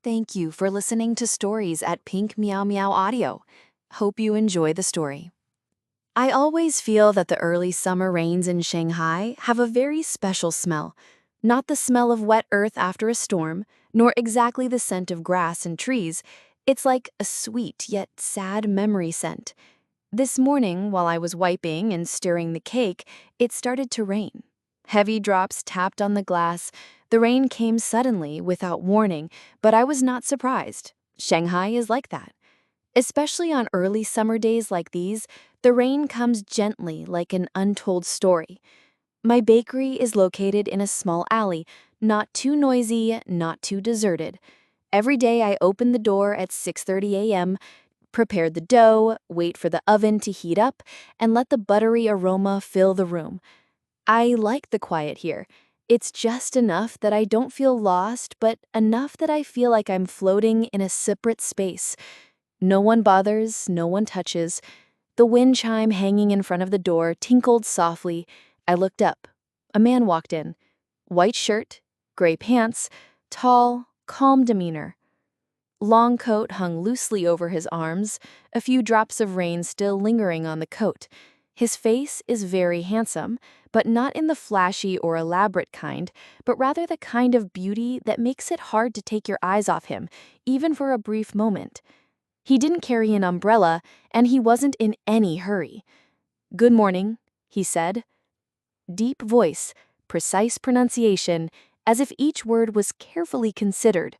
Thank you for listening to stories at Pink Meow Meow Audio. Hope you enjoy the story. I always feel that the early summer rains in Shanghai have a very special smell. Not the smell of wet earth after a storm, nor exactly the scent of grass and trees. It's like a sweet yet sad memory scent. This morning, while I was wiping and stirring the cake, it started to rain. Heavy drops tapped on the glass. The rain came suddenly, without warning, but I was not surprised. Shanghai is like that. Especially on early summer days like these, the rain comes gently like an untold story. My bakery is located in a small alley, not too noisy, not too deserted. Every day I open the door at 6:30 a.m., prepare the dough, wait for the oven to heat up, and let the buttery aroma fill the room. I like the quiet here. It's just enough that I don't feel lost, but enough that I feel like I'm floating in a separate space. No one bothers, no one touches. The wind chime hanging in front of the door tinkled softly. I looked up. A man walked in. White shirt, gray pants, tall, calm demeanor. Long coat hung loosely over his arms, a few drops of rain still lingering on the coat. His face is very handsome, but not in the flashy or elaborate kind, but rather the kind of beauty that makes it hard to take your eyes off him, even for a brief moment. He didn't carry an umbrella, and he wasn't in any hurry. "Good morning," he said. Deep voice, precise pronunciation, as if each word was carefully considered.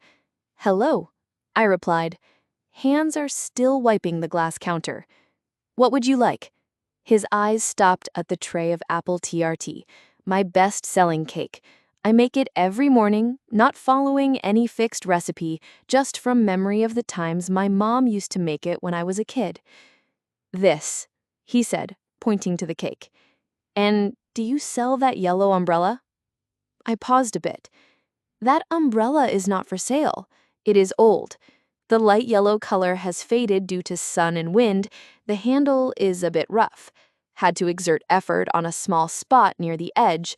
"Hello," I replied. Hands are still wiping the glass counter. "What would you like?" His eyes stopped at the tray of apple TRT, my best-selling cake. I make it every morning, not following any fixed recipe, just from memory of the times my mom used to make it when I was a kid. "This," he said, pointing to the cake. "And do you sell that yellow umbrella?" I paused a bit. That umbrella is not for sale. It is old. The light yellow color has faded due to sun and wind. The handle is a bit rough. Had to exert effort on a small spot near the edge.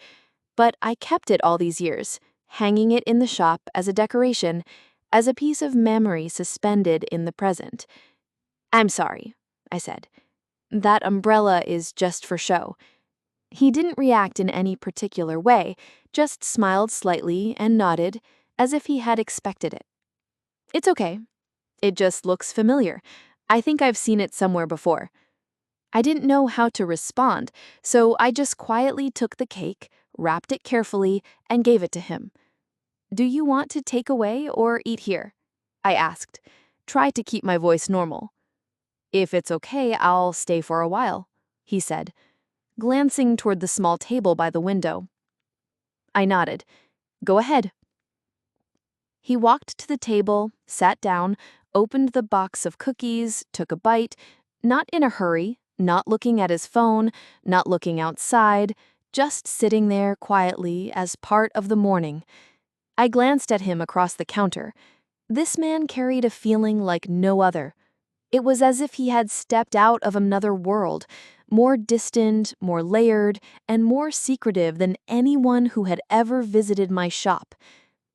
But I kept it all these years, hanging it in the shop as a decoration, as a piece of memory suspended in the present. "I'm sorry," I said. "That umbrella is just for show." He didn't react in any particular way, just smiled slightly and nodded, as if he had expected it. "It's okay. It just looks familiar. I think I've seen it somewhere before." I didn't know how to respond, so I just quietly took the cake, wrapped it carefully, and gave it to him. "Do you want to take away or eat here?" I asked. Try to keep my voice normal. "If it's okay, I'll stay for a while," he said, glancing toward the small table by the window. I nodded. "Go ahead." He walked to the table, sat down, opened the box of cookies, took a bite, not in a hurry, not looking at his phone, not looking outside, just sitting there quietly as part of the morning. I glanced at him across the counter. This man carried a feeling like no other. It was as if he had stepped out of another world, more distant, more layered, and more secretive than anyone who had ever visited my shop.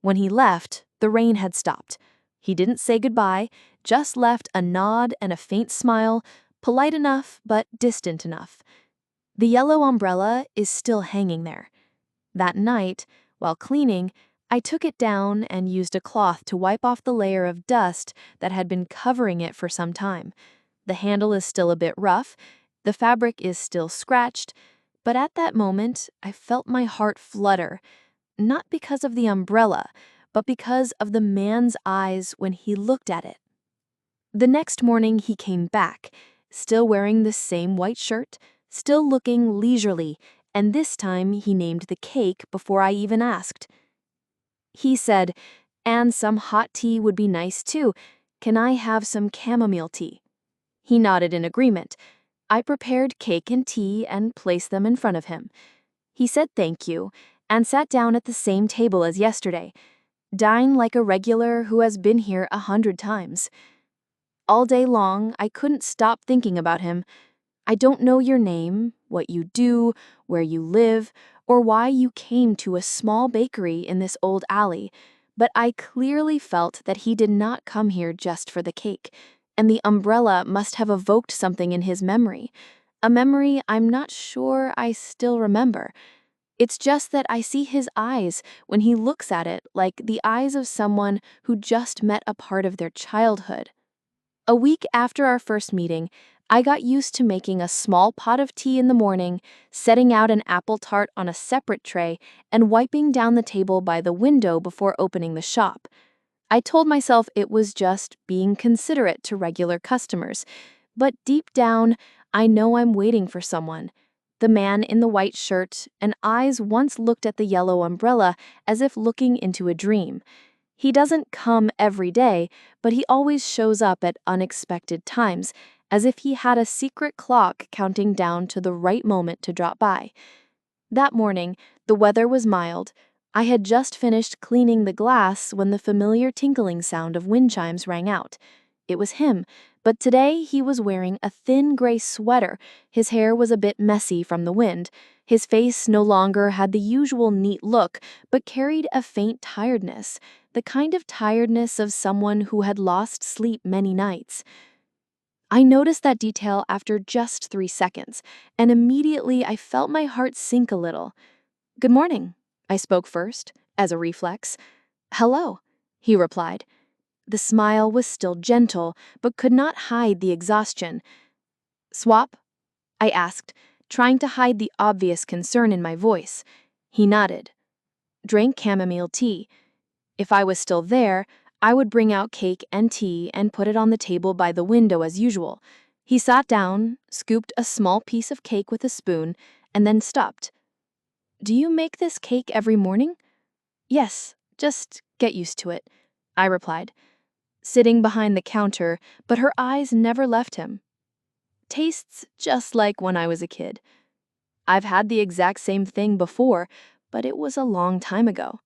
When he left, the rain had stopped. He didn't say goodbye, just left a nod and a faint smile, polite enough but distant enough. The yellow umbrella is still hanging there. That night, while cleaning, I took it down and used a cloth to wipe off the layer of dust that had been covering it for some time. The handle is still a bit rough, the fabric is still scratched, but at that moment, I felt my heart flutter, not because of the umbrella, but because of the man's eyes when he looked at it. The next morning he came back, still wearing the same white shirt, still looking leisurely, and this time he named the cake before I even asked. He said, "And some hot tea would be nice too. Can I have some chamomile tea?" He nodded in agreement. I prepared cake and tea and placed them in front of him. He said thank you and sat down at the same table as yesterday, dine like a regular who has been here 100 times. All day long, I couldn't stop thinking about him. I don't know your name, what you do, where you live, or why you came to a small bakery in this old alley, But I clearly felt that he did not come here just for the cake, and the umbrella must have evoked something in his memory, a memory I'm not sure I still remember. It's just that I see his eyes when he looks at it like the eyes of someone who just met a part of their childhood. A week after our first meeting, I got used to making a small pot of tea in the morning, setting out an apple tart on a separate tray, and wiping down the table by the window before opening the shop. I told myself it was just being considerate to regular customers, but deep down, I know I'm waiting for someone. The man in the white shirt and eyes once looked at the yellow umbrella as if looking into a dream. He doesn't come every day, but he always shows up at unexpected times, as if he had a secret clock counting down to the right moment to drop by. That morning, the weather was mild. I had just finished cleaning the glass when the familiar tinkling sound of wind chimes rang out. It was him, but today he was wearing a thin gray sweater. His hair was a bit messy from the wind. His face no longer had the usual neat look, but carried a faint tiredness, the kind of tiredness of someone who had lost sleep many nights. I noticed that detail after just 3 seconds, and immediately I felt my heart sink a little. "Good morning," I spoke first, as a reflex. "Hello," he replied. The smile was still gentle, but could not hide the exhaustion. "Swap?" I asked, trying to hide the obvious concern in my voice. He nodded. "Drank chamomile tea. If I was still there, I would bring out cake and tea and put it on the table by the window as usual." He sat down, scooped a small piece of cake with a spoon, and then stopped. "Do you make this cake every morning?" "Yes, just get used to it," I replied, sitting behind the counter, but her eyes never left him. "Tastes just like when I was a kid. I've had the exact same thing before, but it was a long time ago."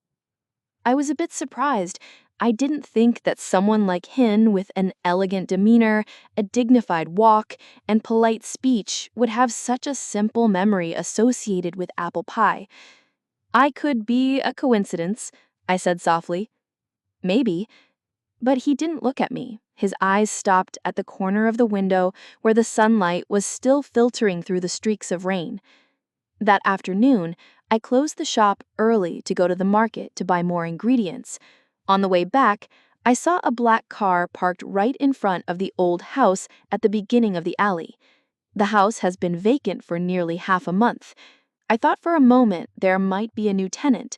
I was a bit surprised. I didn't think that someone like him, with an elegant demeanor, a dignified walk, and polite speech, would have such a simple memory associated with apple pie. "I could be a coincidence," I said softly. "Maybe." But he didn't look at me. His eyes stopped at the corner of the window where the sunlight was still filtering through the streaks of rain. That afternoon, I closed the shop early to go to the market to buy more ingredients. On the way back, I saw a black car parked right in front of the old house at the beginning of the alley. The house has been vacant for nearly half a month. I thought for a moment there might be a new tenant,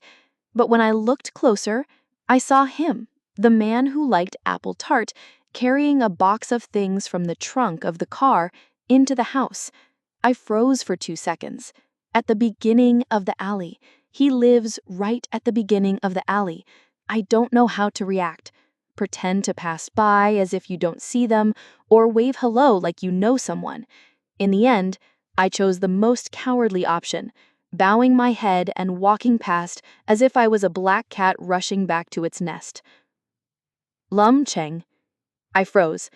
but when I looked closer, I saw him, the man who liked apple tart, carrying a box of things from the trunk of the car into the house. I froze for 2 seconds. At the beginning of the alley. He lives right at the beginning of the alley. I don't know how to react. Pretend to pass by as if you don't see them, or wave hello like you know someone. In the end, I chose the most cowardly option, bowing my head and walking past as if I was a black cat rushing back to its nest. "Lum Cheng." I froze.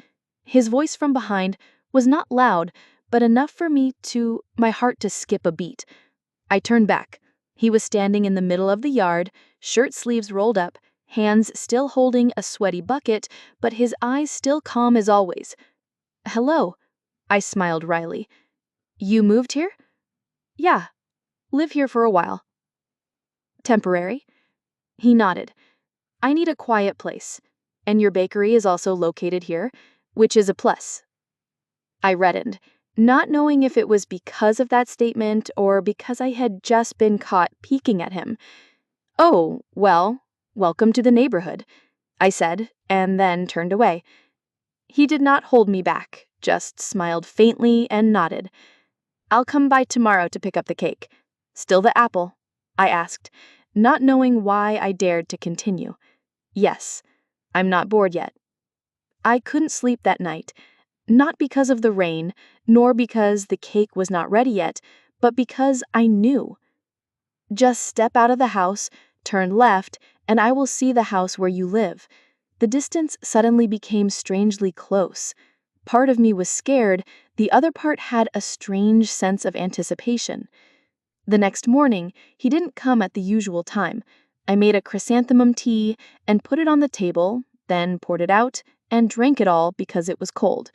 His voice from behind was not loud, but enough for my heart to skip a beat. I turned back. He was standing in the middle of the yard, shirt sleeves rolled up, hands still holding a sweaty bucket, but his eyes still calm as always. "Hello," I smiled wryly. "You moved here?" "Yeah, live here for a while." "Temporary?" He nodded. "I need a quiet place, and your bakery is also located here, which is a plus." I reddened, not knowing if it was because of that statement or because I had just been caught peeking at him. "Oh, well, welcome to the neighborhood," I said, and then turned away. He did not hold me back, just smiled faintly and nodded. "I'll come by tomorrow to pick up the cake. Still the apple?" I asked, not knowing why I dared to continue. "Yes, I'm not bored yet." I couldn't sleep that night. Not because of the rain, nor because the cake was not ready yet, but because I knew. Just step out of the house, turn left, and I will see the house where you live. The distance suddenly became strangely close. Part of me was scared, the other part had a strange sense of anticipation. The next morning, he didn't come at the usual time. I made a chrysanthemum tea and put it on the table, then poured it out and drank it all because it was cold.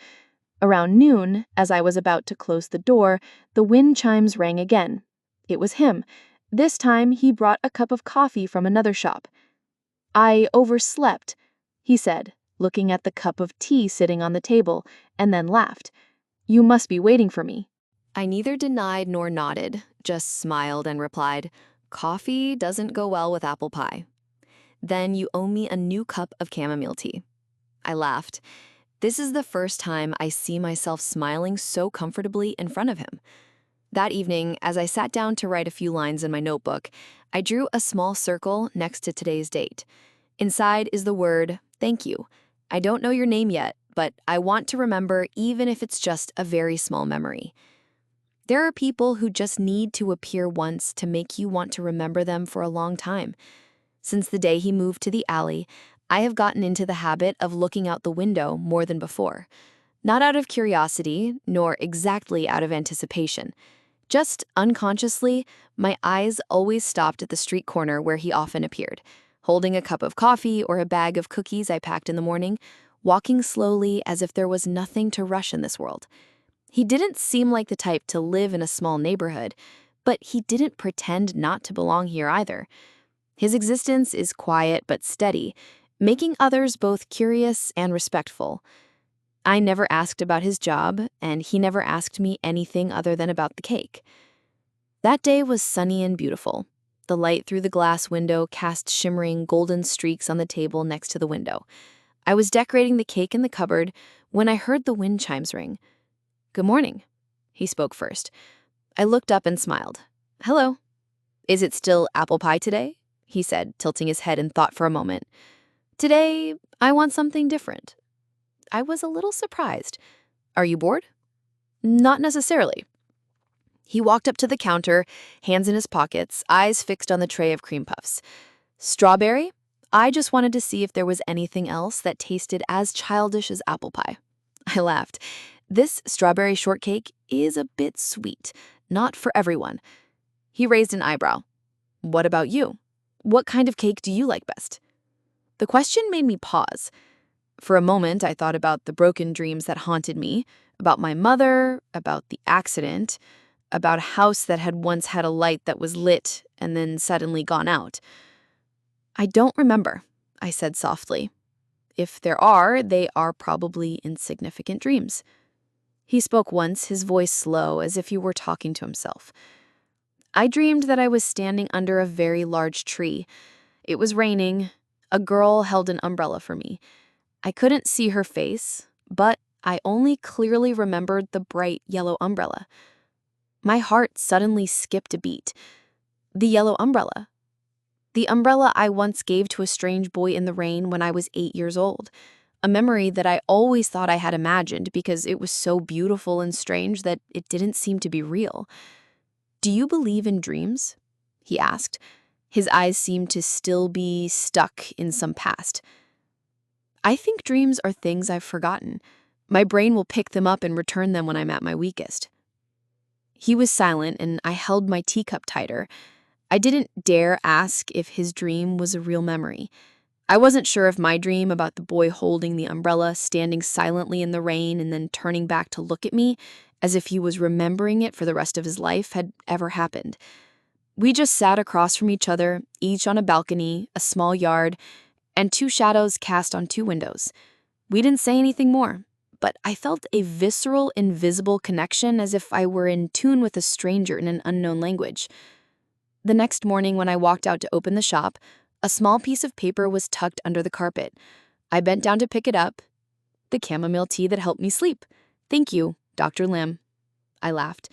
Around noon, as I was about to close the door, the wind chimes rang again. It was him. This time he brought a cup of coffee from another shop. "I overslept," he said, looking at the cup of tea sitting on the table, and then laughed. "You must be waiting for me." I neither denied nor nodded, just smiled and replied, "Coffee doesn't go well with apple pie." "Then you owe me a new cup of chamomile tea." I laughed. This is the first time I see myself smiling so comfortably in front of him. That evening, as I sat down to write a few lines in my notebook, I drew a small circle next to today's date. Inside is the word, "Thank you." I don't know your name yet, but I want to remember even if it's just a very small memory. There are people who just need to appear once to make you want to remember them for a long time. Since the day he moved to the alley, I have gotten into the habit of looking out the window more than before. Not out of curiosity, nor exactly out of anticipation. Just unconsciously, my eyes always stopped at the street corner where he often appeared, holding a cup of coffee or a bag of cookies I packed in the morning, walking slowly as if there was nothing to rush in this world. He didn't seem like the type to live in a small neighborhood, but he didn't pretend not to belong here either. His existence is quiet but steady, making others both curious and respectful. I never asked about his job, and he never asked me anything other than about the cake. That day was sunny and beautiful. The light through the glass window cast shimmering golden streaks on the table next to the window. I was decorating the cake in the cupboard when I heard the wind chimes ring. "Good morning," he spoke first. I looked up and smiled. "Hello." "Is it still apple pie today?" he said, tilting his head in thought for a moment. "Today, I want something different." I was a little surprised. "Are you bored?" "Not necessarily." He walked up to the counter, hands in his pockets, eyes fixed on the tray of cream puffs. "Strawberry? I just wanted to see if there was anything else that tasted as childish as apple pie." I laughed. This strawberry shortcake is a bit sweet, not for everyone. He raised an eyebrow. "What about you? What kind of cake do you like best?" The question made me pause. For a moment, I thought about the broken dreams that haunted me, about my mother, about the accident, about a house that had once had a light that was lit and then suddenly gone out. "I don't remember," I said softly. "If there are, they are probably insignificant dreams." He spoke once, his voice slow, as if he were talking to himself. "I dreamed that I was standing under a very large tree. It was raining. A girl held an umbrella for me. I couldn't see her face, but I only clearly remembered the bright yellow umbrella." My heart suddenly skipped a beat. The yellow umbrella. The umbrella I once gave to a strange boy in the rain when I was 8 years old. A memory that I always thought I had imagined because it was so beautiful and strange that it didn't seem to be real. "Do you believe in dreams?" he asked. His eyes seemed to still be stuck in some past. "I think dreams are things I've forgotten. My brain will pick them up and return them when I'm at my weakest." He was silent, and I held my teacup tighter. I didn't dare ask if his dream was a real memory. I wasn't sure if my dream about the boy holding the umbrella, standing silently in the rain, and then turning back to look at me, as if he was remembering it for the rest of his life, had ever happened. We just sat across from each other, each on a balcony, a small yard, and two shadows cast on two windows. We didn't say anything more, but I felt a visceral, invisible connection as if I were in tune with a stranger in an unknown language. The next morning when I walked out to open the shop, a small piece of paper was tucked under the carpet. I bent down to pick it up. "The chamomile tea that helped me sleep. Thank you, Dr. Lim." I laughed.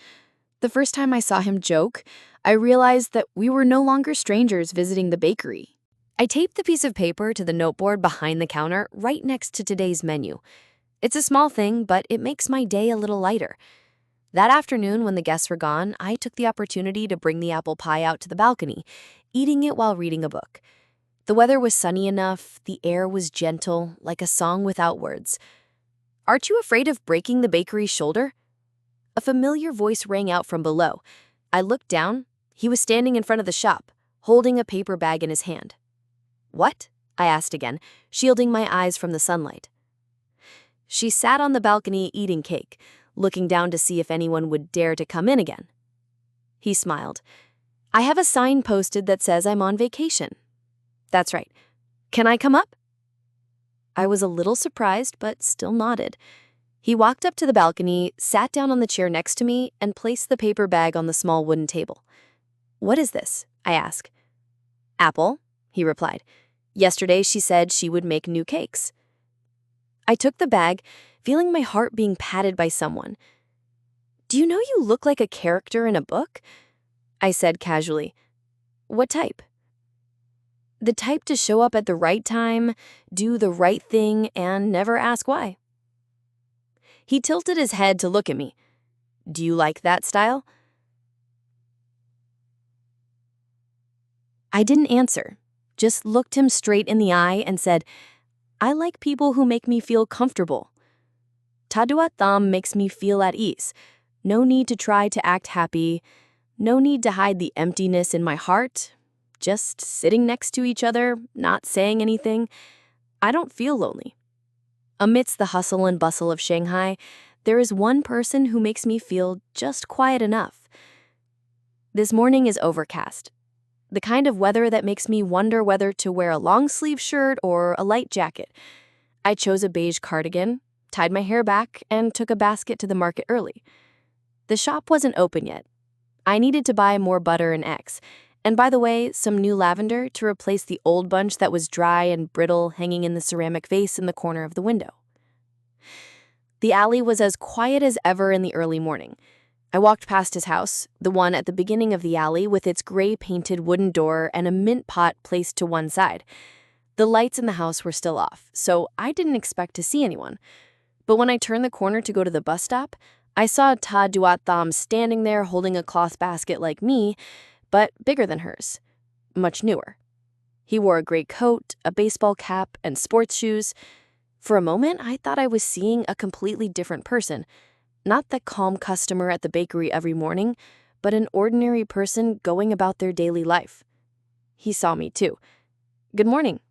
The first time I saw him joke, I realized that we were no longer strangers visiting the bakery. I taped the piece of paper to the noteboard behind the counter right next to today's menu. It's a small thing, but it makes my day a little lighter. That afternoon, when the guests were gone, I took the opportunity to bring the apple pie out to the balcony, eating it while reading a book. The weather was sunny enough, the air was gentle, like a song without words. "Aren't you afraid of breaking the bakery's shoulder?" A familiar voice rang out from below. I looked down. He was standing in front of the shop, holding a paper bag in his hand. "What?" I asked again, shielding my eyes from the sunlight. She sat on the balcony eating cake, looking down to see if anyone would dare to come in again. He smiled. "I have a sign posted that says I'm on vacation." "That's right. Can I come up?" I was a little surprised, but still nodded. He walked up to the balcony, sat down on the chair next to me, and placed the paper bag on the small wooden table. "What is this?" I asked. "Apple," he replied. "Yesterday she said she would make new cakes." I took the bag, feeling my heart being patted by someone. "Do you know you look like a character in a book?" I said casually. "What type?" "The type to show up at the right time, do the right thing, and never ask why." He tilted his head to look at me. "Do you like that style?" I didn't answer, just looked him straight in the eye and said, "I like people who make me feel comfortable. Taduat Tham makes me feel at ease. No need to try to act happy. No need to hide the emptiness in my heart. Just sitting next to each other, not saying anything. I don't feel lonely. Amidst the hustle and bustle of Shanghai, there is one person who makes me feel just quiet enough. This morning is overcast. The kind of weather that makes me wonder whether to wear a long-sleeve shirt or a light jacket. I chose a beige cardigan, tied my hair back, and took a basket to the market early. The shop wasn't open yet. I needed to buy more butter and eggs, and by the way, some new lavender to replace the old bunch that was dry and brittle hanging in the ceramic vase in the corner of the window. The alley was as quiet as ever in the early morning. I walked past his house, the one at the beginning of the alley with its gray-painted wooden door and a mint pot placed to one side. The lights in the house were still off, so I didn't expect to see anyone. But when I turned the corner to go to the bus stop, I saw Ta Duat Tham standing there holding a cloth basket like me, but bigger than hers, much newer. He wore a gray coat, a baseball cap, and sports shoes. For a moment, I thought I was seeing a completely different person. Not the calm customer at the bakery every morning, but an ordinary person going about their daily life. He saw me too. "Good morning,"